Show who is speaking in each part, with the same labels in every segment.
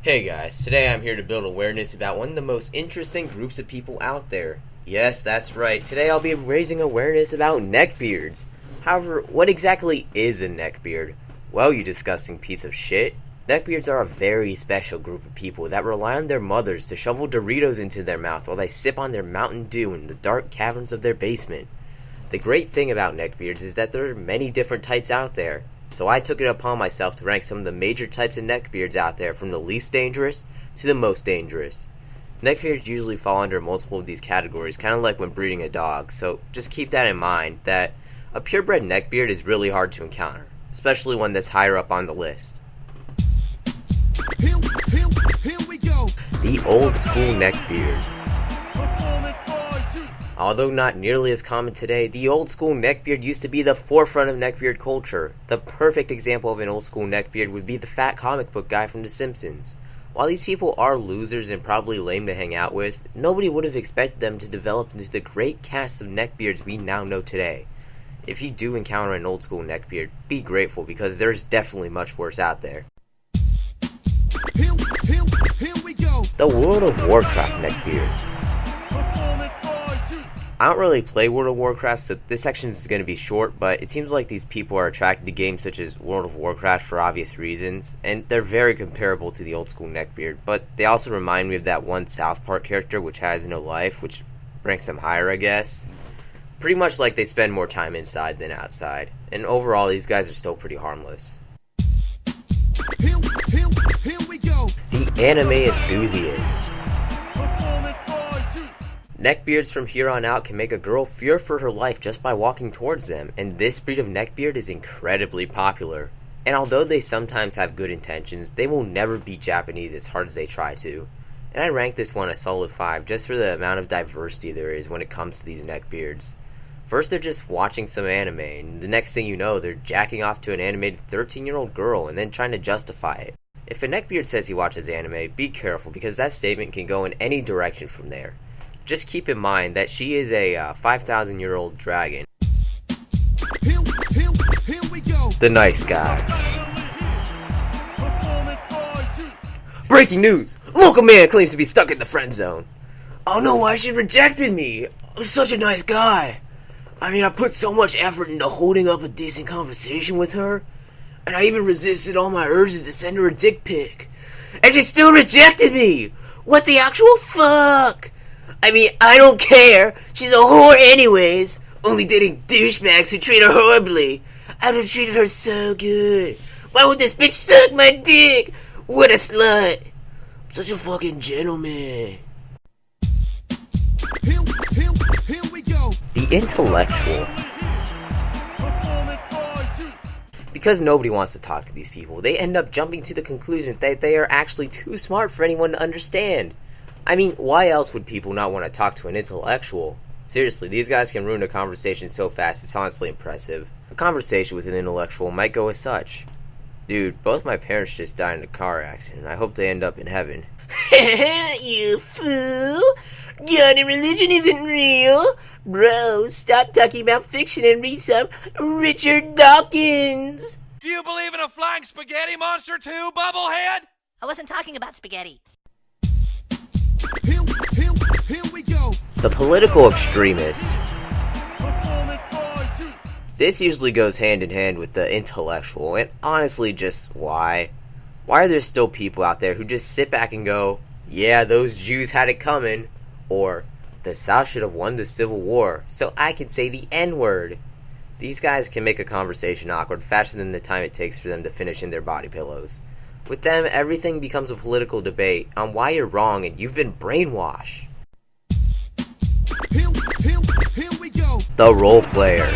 Speaker 1: Hey guys, today I'm here to build awareness about one of the most interesting groups of people out there. Yes, that's right, today I'll be raising awareness about neckbeards. However, what exactly is a neckbeard? Well, you disgusting piece of shit. Neckbeards are a very special group of people that rely on their mothers to shovel Doritos into their mouth while they sip on their Mountain Dew in the dark caverns of their basement. The great thing about neckbeards is that there are many different types out there. So I took it upon myself to rank some of the major types of neckbeards out there from the least dangerous to the most dangerous. Neckbeards usually fall under multiple of these categories, kind of like when breeding a dog, so just keep that in mind that a purebred neckbeard is really hard to encounter, especially one that's higher up on the list. Here we go. The old school neckbeard. Although not nearly as common today, the old school neckbeard used to be the forefront of neckbeard culture. The perfect example of an old school neckbeard would be the fat comic book guy from The Simpsons. While these people are losers and probably lame to hang out with, nobody would have expected them to develop into the great cast of neckbeards we now know today. If you do encounter an old school neckbeard, be grateful because there's definitely much worse out there. Here we go. The World of Warcraft neckbeard. I don't really play World of Warcraft, so this section is going to be short, but it seems like these people are attracted to games such as World of Warcraft for obvious reasons, and they're very comparable to the old school neckbeard, but they also remind me of that one South Park character which has no life, which ranks them higher, I guess. Pretty much like they spend more time inside than outside, and overall these guys are still pretty harmless. Here we go. The Anime Enthusiast. Neckbeards from here on out can make a girl fear for her life just by walking towards them, and this breed of neckbeard is incredibly popular. And although they sometimes have good intentions, they will never beat Japanese as hard as they try to. And I rank this one a solid 5 just for the amount of diversity there is when it comes to these neckbeards. First they're just watching some anime, and the next thing you know they're jacking off to an animated 13-year-old girl and then trying to justify it. If a neckbeard says he watches anime, be careful because that statement can go in any direction from there. Just keep in mind that she is a 5,000-year-old dragon. Here we go. The nice guy. Breaking news! A local man claims to be stuck in the friend zone. I don't know why she rejected me. I'm such a nice guy. I mean, I put so much effort into holding up a decent conversation with her, and I even resisted all my urges to send her a dick pic. And she still rejected me! What the actual fuck? I mean, I don't care. She's a whore anyways. Only dating douchebags who treat her horribly. I would have treated her so good. Why would this bitch suck my dick? What a slut. I'm such a fucking gentleman. Here we go. The intellectual. Because nobody wants to talk to these people, they end up jumping to the conclusion that they are actually too smart for anyone to understand. I mean, why else would people not want to talk to an intellectual? Seriously, these guys can ruin a conversation so fast, it's honestly impressive. A conversation with an intellectual might go as such. Dude, both my parents just died in a car accident. I hope they end up in heaven. You fool! God and religion isn't real! Bro, stop talking about fiction and read some Richard Dawkins!
Speaker 2: Do you believe in a flying spaghetti monster too, Bubblehead?
Speaker 3: I wasn't talking about spaghetti.
Speaker 1: Here we go. The Political Extremists. This usually goes hand in hand with the intellectual, and honestly just why? Why are there still people out there who just sit back and go, yeah, those Jews had it coming, or the South should have won the Civil War, so I could say the N-word. These guys can make a conversation awkward faster than the time it takes for them to finish in their body pillows. With them, everything becomes a political debate on why you're wrong and you've been brainwashed. Here we go. The role player.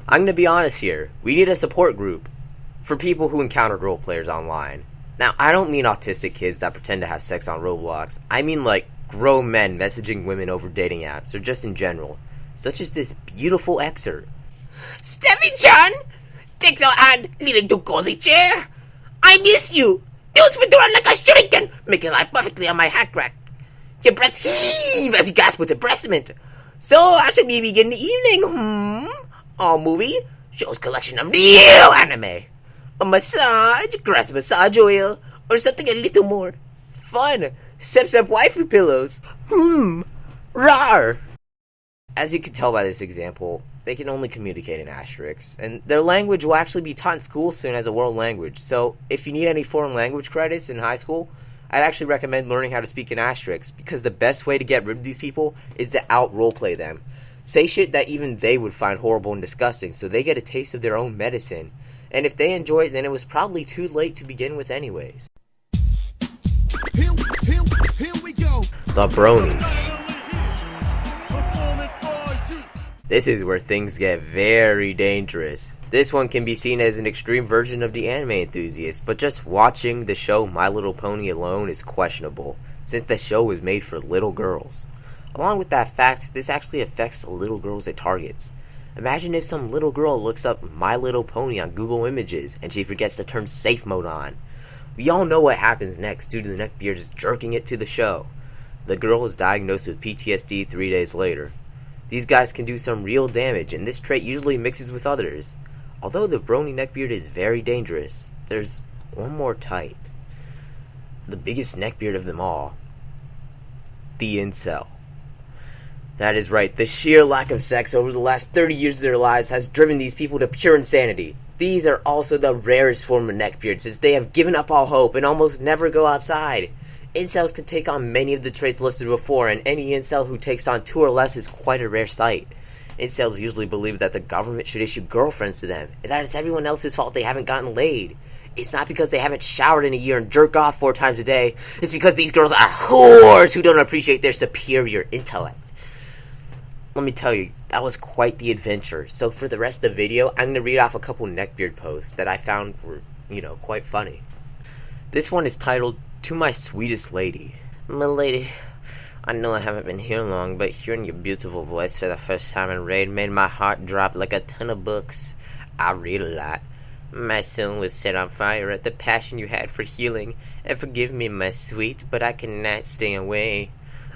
Speaker 1: I'm gonna be honest here. We need a support group for people who encounter role players online. Now, I don't mean autistic kids that pretend to have sex on Roblox. I mean like grown men messaging women over dating apps, or just in general, such as this beautiful excerpt.
Speaker 4: Steffi-chan! Takes your hand, leading to cozy chair. I miss you. Those would run like a shuriken, making life perfectly on my hat rack. Your breasts heave as you gasp with embarrassment. So, how should we begin the evening? All movie shows collection of real anime. A massage, grass massage oil, or something a little more fun. Sep waifu pillows. Rar.
Speaker 1: As you can tell by this example, they can only communicate in asterisks, and their language will actually be taught in school soon as a world language. So if you need any foreign language credits in high school, I'd actually recommend learning how to speak in asterisks, because the best way to get rid of these people is to out roleplay them. Say shit that even they would find horrible and disgusting, so they get a taste of their own medicine. And if they enjoy it, then it was probably too late to begin with anyways.
Speaker 2: Here we go.
Speaker 1: The Brony. This is where things get very dangerous. This one can be seen as an extreme version of the anime Enthusiast, but just watching the show My Little Pony alone is questionable, since the show was made for little girls. Along with that fact, this actually affects the little girls it targets. Imagine if some little girl looks up My Little Pony on Google Images, and she forgets to turn safe mode on. We all know what happens next due to the neckbeards jerking it to the show. The girl is diagnosed with PTSD 3 days later. These guys can do some real damage, and this trait usually mixes with others. Although the Brony neckbeard is very dangerous, there's one more type. The biggest neckbeard of them all. The incel. That is right, the sheer lack of sex over the last 30 years of their lives has driven these people to pure insanity. These are also the rarest form of neckbeard, since they have given up all hope and almost never go outside. Incels can take on many of the traits listed before, and any incel who takes on 2 or less is quite a rare sight. Incels usually believe that the government should issue girlfriends to them, and that it's everyone else's fault they haven't gotten laid. It's not because they haven't showered in a year and jerk off 4 times a day. It's because these girls are whores who don't appreciate their superior intellect. Let me tell you, that was quite the adventure. So for the rest of the video, I'm going to read off a couple neckbeard posts that I found were, quite funny. This one is titled, "To My Sweetest Lady."
Speaker 4: My lady, I know I haven't been here long, but hearing your beautiful voice for the first time in Raid made my heart drop like a ton of books. I read a lot. My soul was set on fire at the passion you had for healing, and forgive me, my sweet, but I cannot stay away.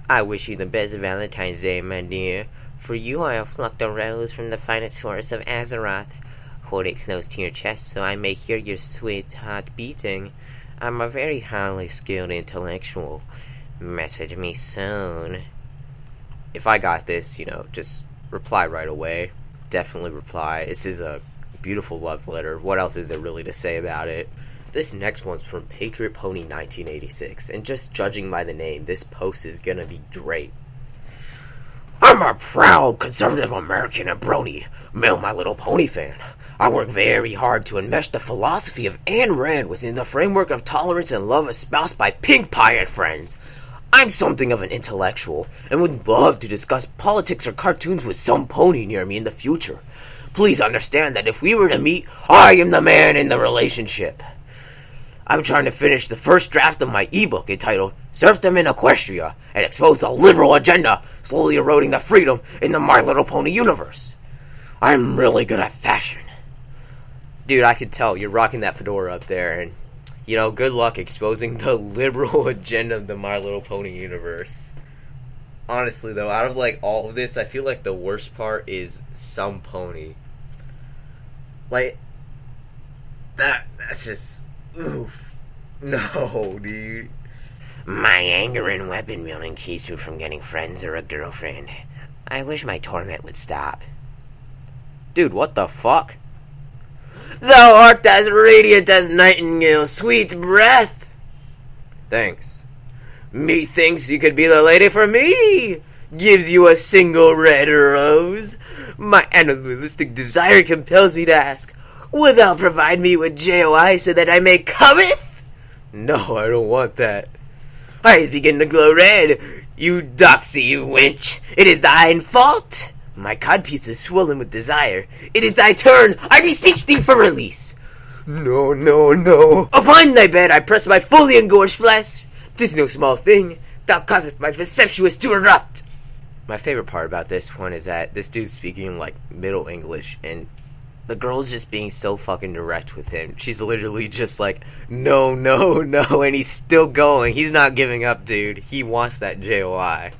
Speaker 4: I wish you the best Valentine's Day, my dear. For you I have plucked a rose from the finest forest of Azeroth. Hold it close to your chest so I may hear your sweet heart beating. I'm a very highly skilled intellectual. Message me soon.
Speaker 1: If I got this, just reply right away. Definitely reply. This is a beautiful love letter. What else is there really to say about it? This next one's from Patriot Pony 1986, and just judging by the name, this post is gonna be great.
Speaker 4: I'm a proud conservative American and Brony, male My Little Pony fan. I work very hard to enmesh the philosophy of Ayn Rand within the framework of tolerance and love espoused by Pink Pie and friends. I'm something of an intellectual, and would love to discuss politics or cartoons with some pony near me in the future. Please understand that if we were to meet, I am the man in the relationship. I'm trying to finish the first draft of my ebook entitled Serfdom in Equestria and expose the liberal agenda slowly eroding the freedom in the My Little Pony universe. I'm really good at fashion.
Speaker 1: Dude, I could tell you're rocking that fedora up there, and good luck exposing the liberal agenda of the My Little Pony universe. Honestly though, out of all of this, I feel like the worst part is some pony. That's just oof. No, dude.
Speaker 4: My anger and weapon wielding keeps me from getting friends or a girlfriend. I wish my torment would stop.
Speaker 1: Dude, what the fuck?
Speaker 4: Thou art as radiant as nightingale, sweet breath.
Speaker 1: Thanks.
Speaker 4: Methinks you could be the lady for me. Gives you a single red rose. My animalistic desire compels me to ask, wilt thou provide me with JOI so that I may cometh?
Speaker 1: No, I don't want that.
Speaker 4: Eyes begin to glow red. You doxy wench. It is thine fault. My codpiece is swollen with desire. It is thy turn. I beseech thee for release.
Speaker 1: No, no, no.
Speaker 4: Upon thy bed I press my fully engorged flesh. 'Tis no small thing. Thou causest my voluptuous to erupt.
Speaker 1: My favorite part about this one is that this dude's speaking Middle English, and the girl's just being so fucking direct with him. She's literally just no, no, no, and he's still going. He's not giving up, dude. He wants that JOI.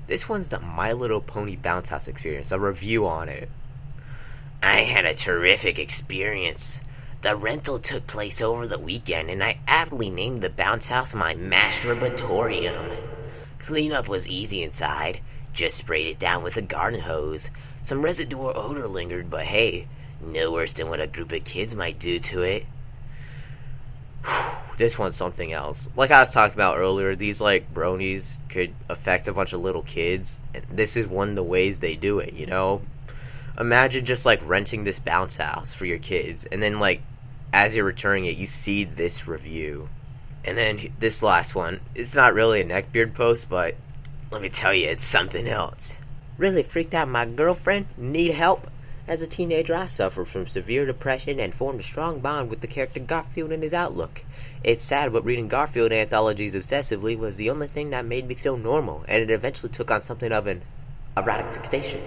Speaker 1: This one's the My Little Pony Bounce House experience, a review on it.
Speaker 4: I had a terrific experience. The rental took place over the weekend, and I aptly named the bounce house my masturbatorium. Cleanup was easy inside. Just sprayed it down with a garden hose. Some residual odor lingered, but hey, no worse than what a group of kids might do to it.
Speaker 1: This one's something else. Like I was talking about earlier, these like bronies could affect a bunch of little kids, and this is one of the ways they do it, you know? Imagine just like renting this bounce house for your kids, and then like as you're returning it, you see this review. And then this last one, it's not really a neckbeard post, but let me tell you, it's something else.
Speaker 4: Really freaked out my girlfriend? Need help? As a teenager, I suffered from severe depression and formed a strong bond with the character Garfield and his outlook. It's sad, but reading Garfield anthologies obsessively was the only thing that made me feel normal, and it eventually took on something of an erotic fixation.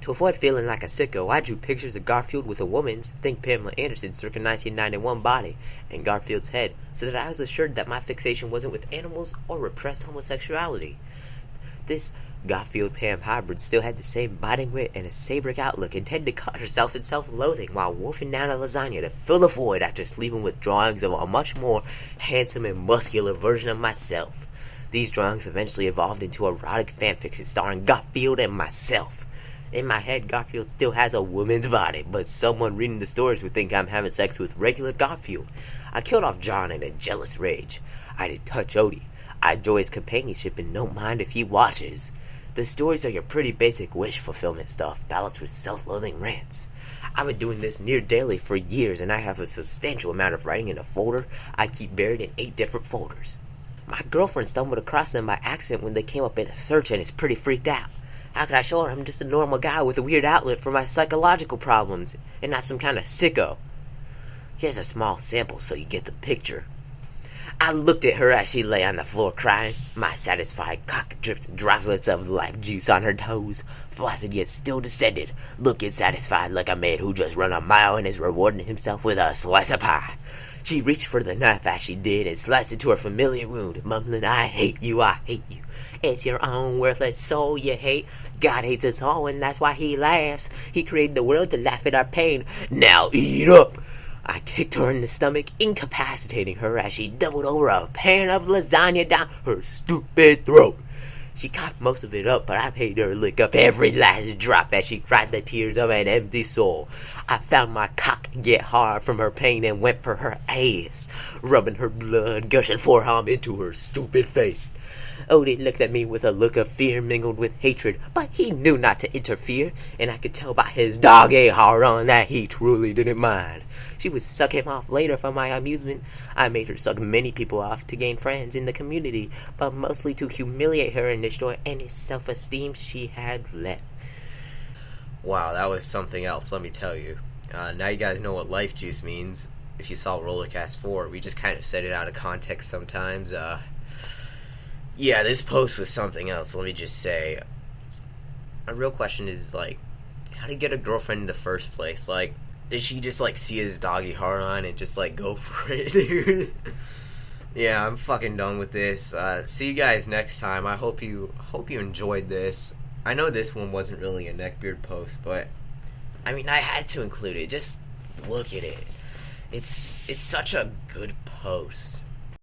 Speaker 4: To avoid feeling like a sicko, I drew pictures of Garfield with a woman's, think Pamela Anderson circa 1991 body, and Garfield's head, so that I was assured that my fixation wasn't with animals or repressed homosexuality. This Garfield-Pam hybrid still had the same biting wit and a sabric outlook, intended to cut herself in self-loathing while wolfing down a lasagna to fill the void after sleeping with drawings of a much more handsome and muscular version of myself. These drawings eventually evolved into erotic fanfiction starring Garfield and myself. In my head, Garfield still has a woman's body, but someone reading the stories would think I'm having sex with regular Garfield. I killed off John in a jealous rage. I did touch Odie. I enjoy his companionship and don't mind if he watches. The stories are your pretty basic wish fulfillment stuff, balanced with self-loathing rants. I've been doing this near daily for years, and I have a substantial amount of writing in a folder I keep buried in 8 different folders. My girlfriend stumbled across them by accident when they came up in a search and is pretty freaked out. How could I show her I'm just a normal guy with a weird outlet for my psychological problems, and not some kind of sicko? Here's a small sample so you get the picture. I looked at her as she lay on the floor crying. My satisfied cock dripped droplets of life juice on her toes, flaccid yet still distended, looking satisfied like a man who just run a mile and is rewarding himself with a slice of pie. She reached for the knife as she did and sliced into her familiar wound, mumbling, I hate you, It's your own worthless soul you hate. God hates us all and that's why he laughs. He created the world to laugh at our pain. Now eat up! I kicked her in the stomach, incapacitating her as she doubled over a pan of lasagna down her stupid throat. She coughed most of it up, but I made her lick up every last drop as she cried the tears of an empty soul. I found my cock get hard from her pain and went for her ass, rubbing her blood gushing forearm into her stupid face. Odie looked at me with a look of fear mingled with hatred, but he knew not to interfere, and I could tell by his dog-a hard-on that he truly didn't mind. She would suck him off later for my amusement. I made her suck many people off to gain friends in the community, but mostly to humiliate her and destroy any self-esteem she had left.
Speaker 1: Wow, that was something else, let me tell you. Now you guys know what life juice means. If you saw Rollercast 4, we just kind of set it out of context sometimes. Yeah, this post was something else, let me just say. My real question is, like, how did he get a girlfriend in the first place? Like, did she just, like, see his doggy hard on and just, like, go for it, dude? Yeah, I'm fucking done with this. See you guys next time. I hope you enjoyed this. I know this one wasn't really a neckbeard post, but, I mean, I had to include it. Just look at it. It's such a good post.